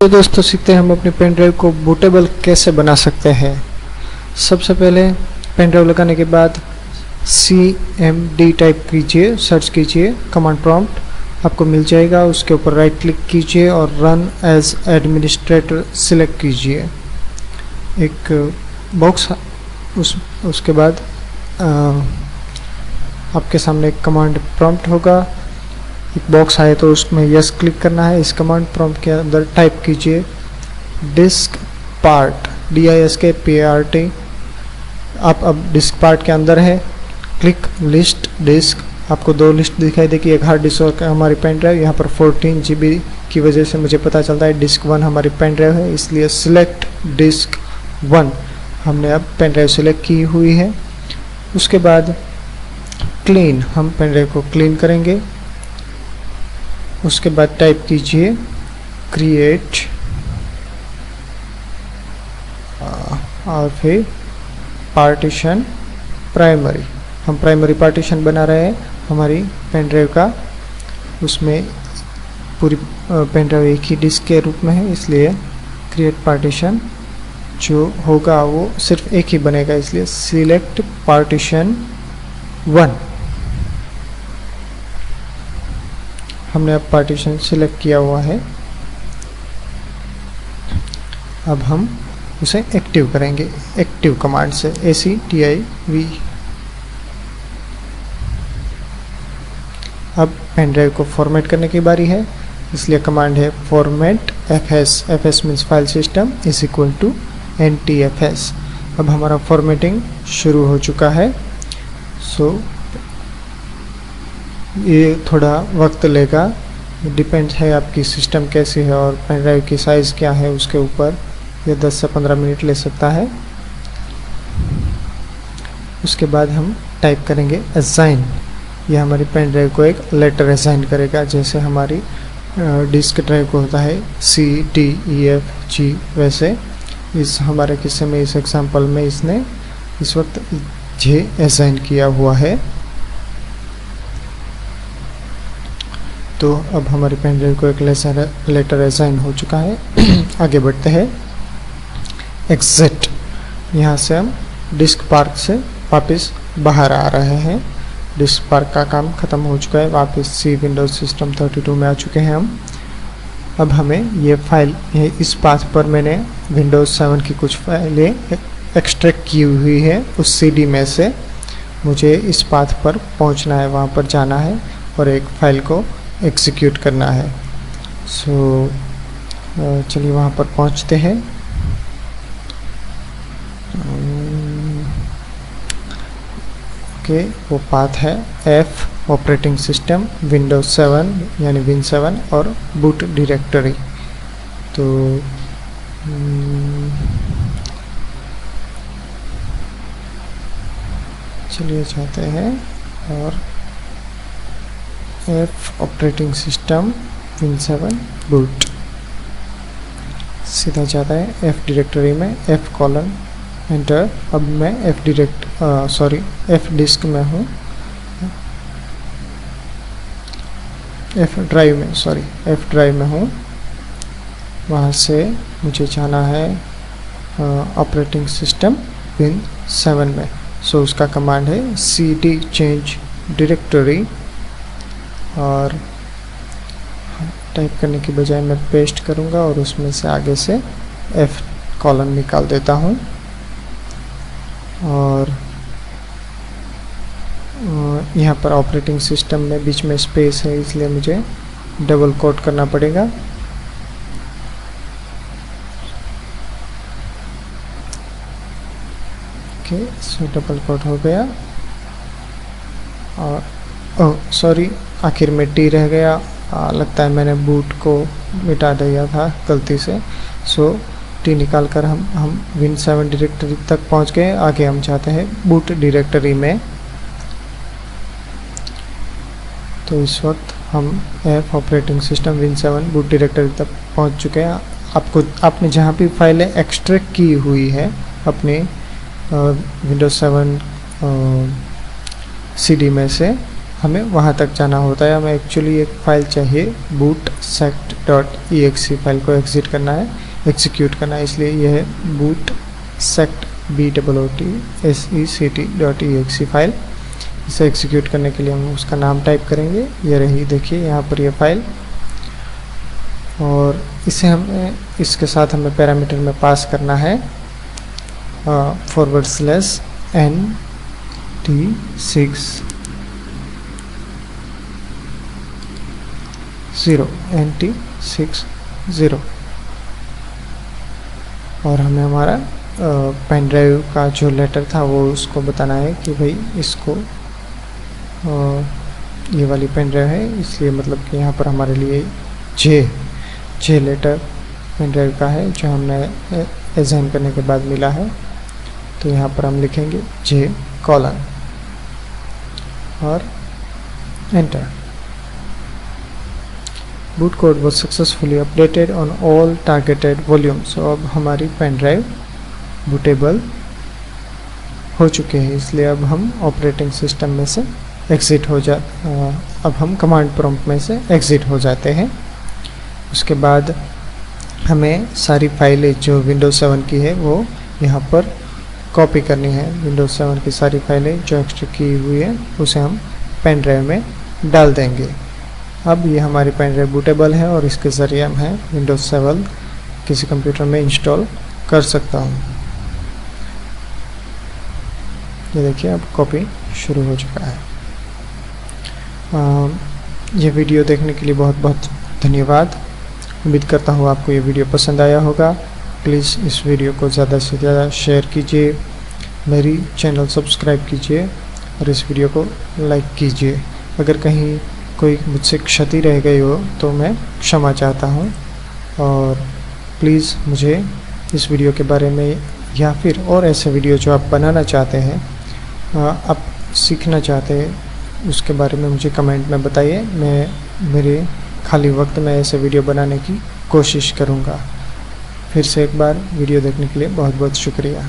तो दोस्तों सीखते हैं हम अपनी पेन ड्राइव को बूटेबल कैसे बना सकते हैं। सबसे पहले पेन ड्राइव लगाने के बाद CMD टाइप कीजिए, सर्च कीजिए, कमांड प्रॉम्प्ट आपको मिल जाएगा। उसके ऊपर राइट क्लिक कीजिए और रन एज एडमिनिस्ट्रेटर सिलेक्ट कीजिए। एक बॉक्स उसके बाद आपके सामने एक कमांड प्रॉम्प्ट होगा। एक बॉक्स आए तो उसमें यस क्लिक करना है। इस कमांड प्रॉम्प्ट के अंदर टाइप कीजिए डिस्क पार्ट, DISKPART। आप अब डिस्क पार्ट के अंदर है। क्लिक लिस्ट डिस्क, आपको दो लिस्ट दिखाई देगी, एक हार्ड डिस्क और हमारी पेन ड्राइव। यहाँ पर 14 GB की वजह से मुझे पता चलता है डिस्क 1 हमारी पेन ड्राइव है, इसलिए सिलेक्ट डिस्क 1 हमने अब पेन ड्राइव सिलेक्ट की हुई है। उसके बाद क्लीन, हम पेन ड्राइव को क्लीन करेंगे। उसके बाद टाइप कीजिए क्रिएट और फिर पार्टीशन प्राइमरी। हम प्राइमरी पार्टीशन बना रहे हैं हमारी पेन ड्राइव का। उसमें पूरी पेन ड्राइव एक ही डिस्क के रूप में है, इसलिए क्रिएट पार्टीशन जो होगा वो सिर्फ एक ही बनेगा, इसलिए सिलेक्ट पार्टीशन 1। हमने अब पार्टीशन सिलेक्ट किया हुआ है। अब हम उसे एक्टिव करेंगे एक्टिव कमांड से, ACTIV। अब पेन ड्राइव को फॉर्मेट करने की बारी है, इसलिए कमांड है format FS। FS means file system is equal to NTFS। अब हमारा फॉर्मेटिंग शुरू हो चुका है। ये थोड़ा वक्त लेगा, डिपेंड है आपकी सिस्टम कैसी है और पेन ड्राइव की साइज़ क्या है उसके ऊपर। ये 10 से 15 मिनट ले सकता है। उसके बाद हम टाइप करेंगे असाइन। यह हमारी पेन ड्राइव को एक लेटर असाइन करेगा, जैसे हमारी डिस्क ड्राइव को होता है C D E F G, वैसे इस हमारे किस्से में, इस एग्जाम्पल में इसने इस वक्त J असाइन किया हुआ है। तो अब हमारी पेन ड्राइव को एक लेटर असाइन हो चुका है। आगे बढ़ते हैं एग्जिट। यहाँ से हम डिस्क पार्क से वापस बाहर आ रहे हैं। डिस्क पार्क का काम ख़त्म हो चुका है, वापस विंडोज सिस्टम 32 में आ चुके हैं हम। अब हमें ये फाइल, इस पाथ पर मैंने विंडोज 7 की कुछ फाइलें एक्सट्रैक्ट की हुई है उस CD में से। मुझे इस पाथ पर पहुँचना है, वहाँ पर जाना है और एक फ़ाइल को एग्जीक्यूट करना है। चलिए वहाँ पर पहुँचते हैं। वो पाथ है F ऑपरेटिंग सिस्टम, विंडोज 7 यानी Win7 और बूट डायरेक्टरी। तो चलिए जाते हैं और F operating system Win7 boot, सीधा जाता है F डायरेक्टरी में, F: एंटर। अब मैं F डिस्क में हूँ, F ड्राइव में हूँ। वहाँ से मुझे जाना है ऑपरेटिंग सिस्टम Win7 में। उसका कमांड है CD चेंज डायरेक्टरी, और टाइप करने की बजाय मैं पेस्ट करूँगा और उसमें से आगे से F: निकाल देता हूँ। और यहाँ पर ऑपरेटिंग सिस्टम में बीच में स्पेस है, इसलिए मुझे डबल कोट करना पड़ेगा। डबल कोट हो गया। और सॉरी, आखिर में T रह गया। लगता है मैंने बूट को मिटा दिया था गलती से। T निकाल कर हम Win7 डायरेक्टरी तक पहुंच गए। आगे हम चाहते हैं बूट डायरेक्टरी में। तो इस वक्त हम F operating system Win7 boot directory तक पहुंच चुके हैं। आपने जहां भी फाइलें एक्सट्रैक्ट की हुई है अपने विंडोज 7 CD में से, हमें वहाँ तक जाना होता है। हमें एक्चुअली एक फ़ाइल चाहिए, bootSect.exe फाइल को एग्ज़िट करना है, एग्जीक्यूट करना है, इसलिए यह है bootSect bootSect.exe फाइल। इसे एग्जीक्यूट करने के लिए हम उसका नाम टाइप करेंगे, ये रही, देखिए यहाँ पर ये फाइल। और इसे हमें इसके साथ हमें पैरामीटर में पास करना है /NT60 और हमें हमारा पेन ड्राइव का जो लेटर था वो उसको बताना है कि भाई इसको ये वाली पेन ड्राइव है, इसलिए मतलब कि यहाँ पर हमारे लिए जे लेटर पेन ड्राइव का है जो हमने असाइन करने के बाद मिला है। तो यहाँ पर हम लिखेंगे J कॉलन और enter. Boot code was successfully updated on all targeted volumes। तो अब हमारी पेन ड्राइव बूटेबल हो चुके हैं, इसलिए अब हम ऑपरेटिंग सिस्टम में से एग्ज़िट हो अब हम कमांड प्रॉम्प्ट में से एग्ज़िट हो जाते हैं। उसके बाद हमें सारी फाइलें जो विंडोज़ 7 की है वो यहाँ पर कॉपी करनी है। विंडोज़ 7 की सारी फाइलें जो एक्सट्रैक्ट की हुई है उसे हम पेन ड्राइव में डाल देंगे। अब ये हमारी पेन ड्राइव बूटेबल है और इसके ज़रिए हम विंडोज़ 7 किसी कंप्यूटर में इंस्टॉल कर सकता हूँ। ये देखिए अब कॉपी शुरू हो चुका है। ये वीडियो देखने के लिए बहुत बहुत धन्यवाद। उम्मीद करता हूँ आपको ये वीडियो पसंद आया होगा। प्लीज़ इस वीडियो को ज़्यादा से ज़्यादा शेयर कीजिए, मेरी चैनल सब्सक्राइब कीजिए और इस वीडियो को लाइक कीजिए। अगर कहीं कोई मुझसे क्षति रह गई हो तो मैं क्षमा चाहता हूँ। और प्लीज़ मुझे इस वीडियो के बारे में या फिर और ऐसे वीडियो जो आप बनाना चाहते हैं, आप सीखना चाहते हैं, उसके बारे में मुझे कमेंट में बताइए। मैं मेरे खाली वक्त में ऐसे वीडियो बनाने की कोशिश करूँगा। फिर से एक बार वीडियो देखने के लिए बहुत बहुत शुक्रिया।